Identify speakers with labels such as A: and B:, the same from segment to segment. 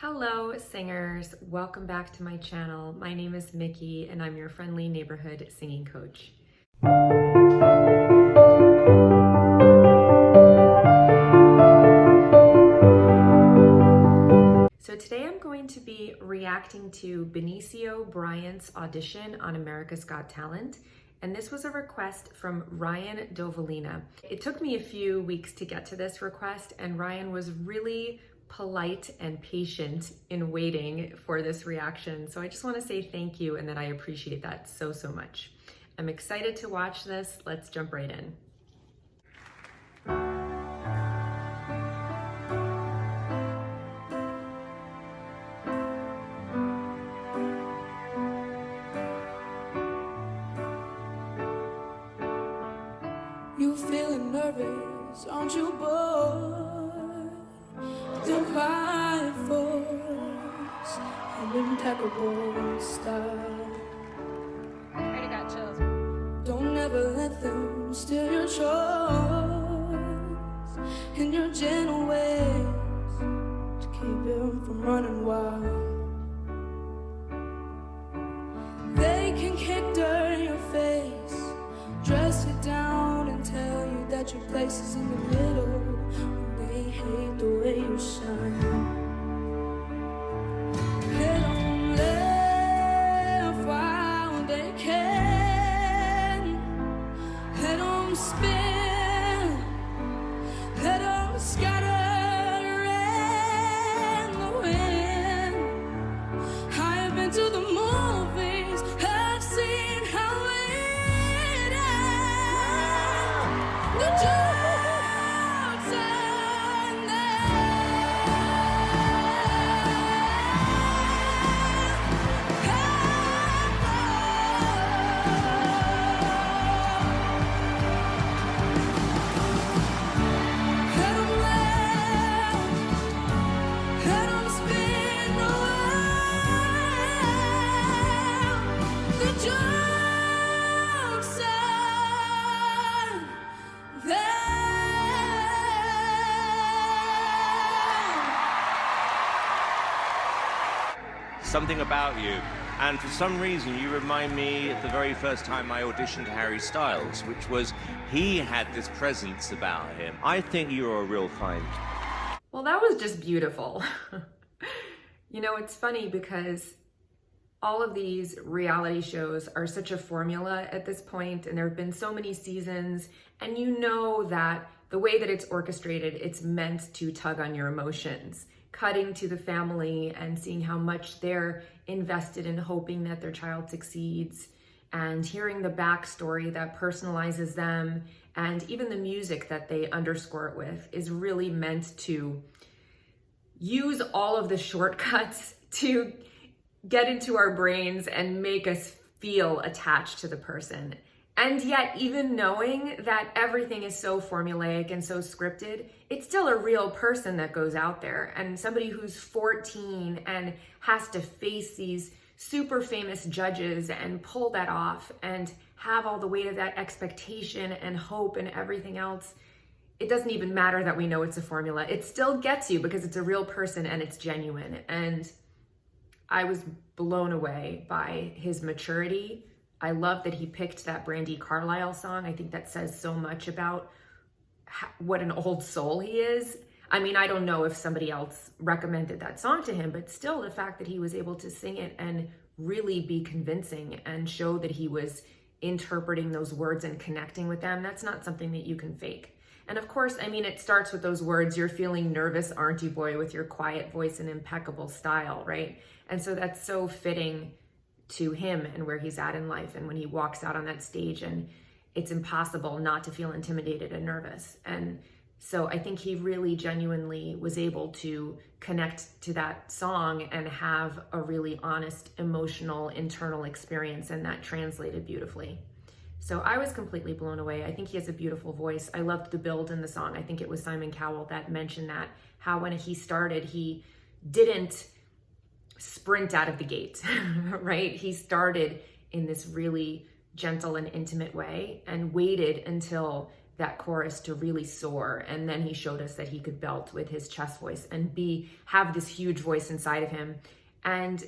A: Hello singers, welcome back to my channel. My name is Miki and I'm your friendly neighborhood singing coach. So today I'm going to be reacting to Benicio Bryant's audition on America's Got Talent. And this was a request from Ryan Dovalina. It took me a few weeks to get to this request, and Ryan was really polite and patient in waiting for this reaction. So I just want to say thank you and that I appreciate that so much. I'm excited to watch this. Let's jump right in.
B: You feeling nervous, aren't you, boy? Don't cry force and impeccable style.
C: Already got chills.
B: Don't ever let them steal your choice in your gentle ways to keep him from running wild. They can kick dirt in your face, dress you down and tell you that your place is in the middle when they hate the way you shine. They don't laugh while they can. Let them spin, let them scatter in the wind. I've been to the movies, I've seen how it ends. The jokes and
D: something about you, and for some reason you remind me of the very first time I auditioned Harry Styles, which was he had this presence about him. I think you're a real find.
A: Well, that was just beautiful. You know, it's funny because all of these reality shows are such a formula at this point, and there have been so many seasons, and you know that the way that it's orchestrated, it's meant to tug on your emotions. Cutting to the family and seeing how much they're invested in hoping that their child succeeds, and hearing the backstory that personalizes them, and even the music that they underscore it with is really meant to use all of the shortcuts to get into our brains and make us feel attached to the person. And yet, even knowing that everything is so formulaic and so scripted, it's still a real person that goes out there, and somebody who's 14 and has to face these super famous judges and pull that off and have all the weight of that expectation and hope and everything else. It doesn't even matter that we know it's a formula. It still gets you because it's a real person and it's genuine. And I was blown away by his maturity. I love that he picked that Brandi Carlyle song. I think that says so much about what an old soul he is. I mean, I don't know if somebody else recommended that song to him, but still the fact that he was able to sing it and really be convincing and show that he was interpreting those words and connecting with them, that's not something that you can fake. And of course, I mean, it starts with those words, "You're feeling nervous, aren't you, boy, with your quiet voice and impeccable style," right? And so that's so fitting to him and where he's at in life, and when he walks out on that stage, and it's impossible not to feel intimidated and nervous. And so I think he really genuinely was able to connect to that song and have a really honest, emotional, internal experience, and that translated beautifully. So I was completely blown away. I think he has a beautiful voice. I loved the build in the song. I think it was Simon Cowell that mentioned that, how when he started, he didn't sprint out of the gate, right? He started in this really gentle and intimate way and waited until that chorus to really soar. And then he showed us that he could belt with his chest voice and have this huge voice inside of him. And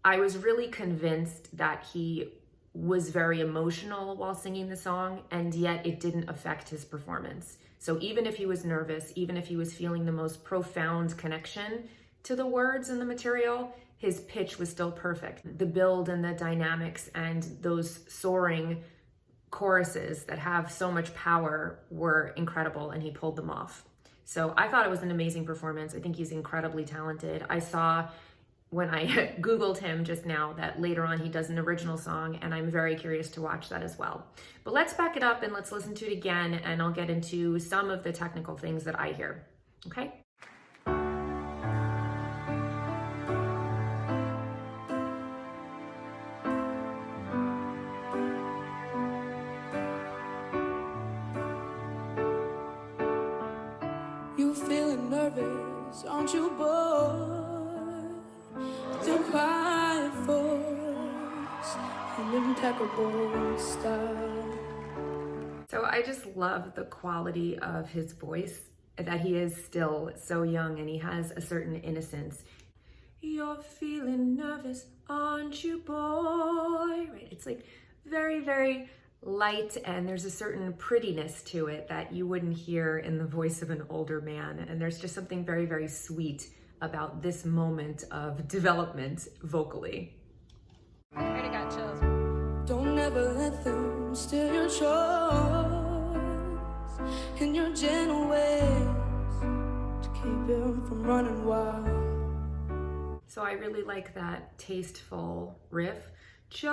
A: I was really convinced that he was very emotional while singing the song, and yet it didn't affect his performance. So even if he was nervous, even if he was feeling the most profound connection to the words and the material, his pitch was still perfect. The build and the dynamics and those soaring choruses that have so much power were incredible, and he pulled them off. So I thought it was an amazing performance. I think he's incredibly talented. I saw when I Googled him just now that later on he does an original song, and I'm very curious to watch that as well. But let's back it up and let's listen to it again, and I'll get into some of the technical things that I hear, okay?
B: You feeling nervous, aren't you, boy? The quiet voice and impeccable style.
A: So I just love the quality of his voice, that he is still so young and he has a certain innocence. You're feeling nervous, aren't you, boy? Right? It's like very, very light, and there's a certain prettiness to it that you wouldn't hear in the voice of an older man. And there's just something very, very sweet about this moment of development vocally.
C: I already got chills.
B: Don't ever let them steal your choice in your gentle ways to keep him from running wild.
A: So I really like that tasteful riff. Choice,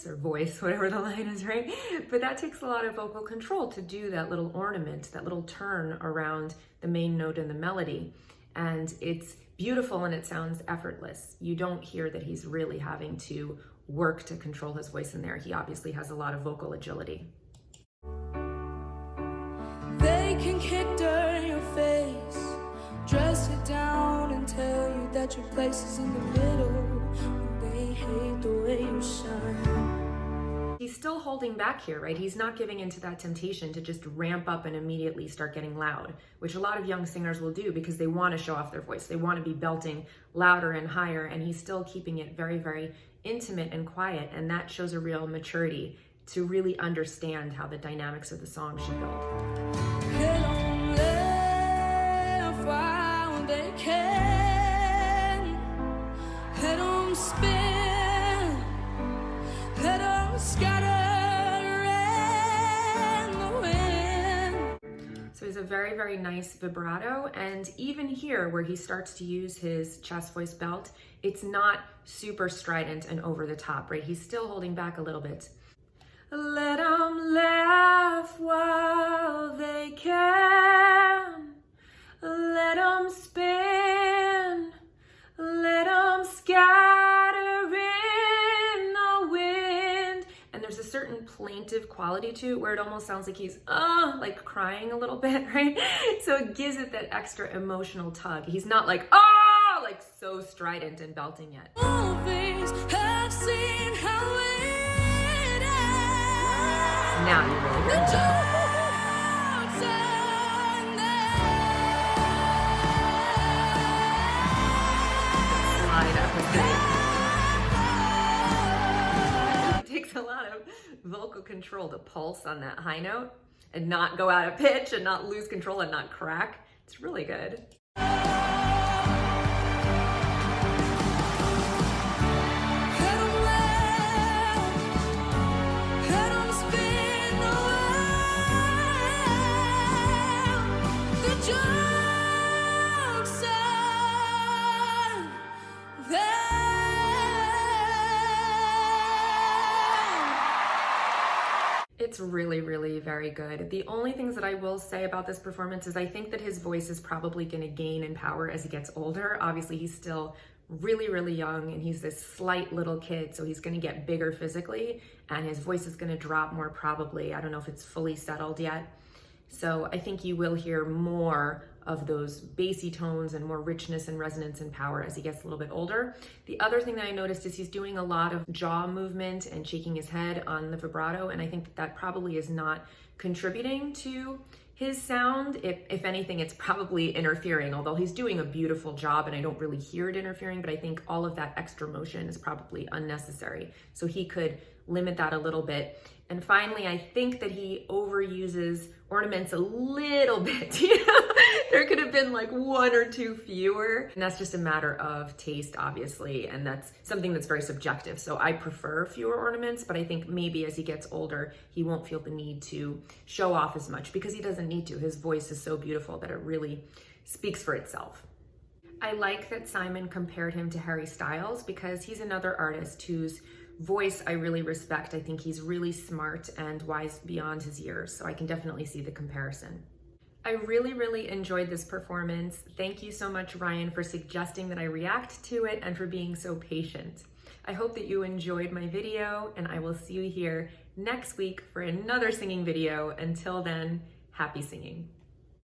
A: or voice, whatever the line is, right? But that takes a lot of vocal control to do that little ornament, that little turn around the main note in the melody. And it's beautiful and it sounds effortless. You don't hear that he's really having to work to control his voice in there. He obviously has a lot of vocal agility.
B: They can kick dirt in your face, dress you down and tell you that your place is in the middle. They hate the way you shine.
A: He's still holding back here, right? He's not giving into that temptation to just ramp up and immediately start getting loud, which a lot of young singers will do because they want to show off their voice. They want to be belting louder and higher, and he's still keeping it very, very intimate and quiet, and that shows a real maturity to really understand how the dynamics of the song should build.
B: They don't laugh while they can. Let them spin, let them scatter in the wind.
A: So he's a very, very nice vibrato, and even here where he starts to use his chest voice belt, it's not super strident and over the top, right? He's still holding back a little bit. Let them laugh while they can. Let them spin. Let them scatter in the wind. And there's a certain plaintive quality to it where it almost sounds like he's like crying a little bit, right? So it gives it that extra emotional tug. He's not like, like so strident and belting yet.
B: Movies have seen how it ends.
A: Now you really hear it.
B: Jokes and
A: Slide up a bit. It takes a lot of vocal control to pulse on that high note and not go out of pitch and not lose control and not crack. It's really good. It's really, really very good. The only things that I will say about this performance is I think that his voice is probably going to gain in power as he gets older. Obviously, he's still really, really young and he's this slight little kid, so he's going to get bigger physically and his voice is going to drop more probably. I don't know if it's fully settled yet. So I think you will hear more of those bassy tones and more richness and resonance and power as he gets a little bit older. The other thing that I noticed is he's doing a lot of jaw movement and shaking his head on the vibrato, and I think that probably is not contributing to his sound. If anything, it's probably interfering, although he's doing a beautiful job and I don't really hear it interfering, but I think all of that extra motion is probably unnecessary. So he could limit that a little bit. And finally, I think that he overuses ornaments a little bit. You know, there could have been like 1 or 2 fewer. And that's just a matter of taste, obviously. And that's something that's very subjective. So I prefer fewer ornaments, but I think maybe as he gets older, he won't feel the need to show off as much because he doesn't need to. His voice is so beautiful that it really speaks for itself. I like that Simon compared him to Harry Styles because he's another artist whose voice I really respect. I think he's really smart and wise beyond his years, so I can definitely see the comparison. I really enjoyed this performance. Thank you so much, Ryan, for suggesting that I react to it and for being so patient. I hope that you enjoyed my video, and I will see you here next week for another singing video. Until then, happy singing.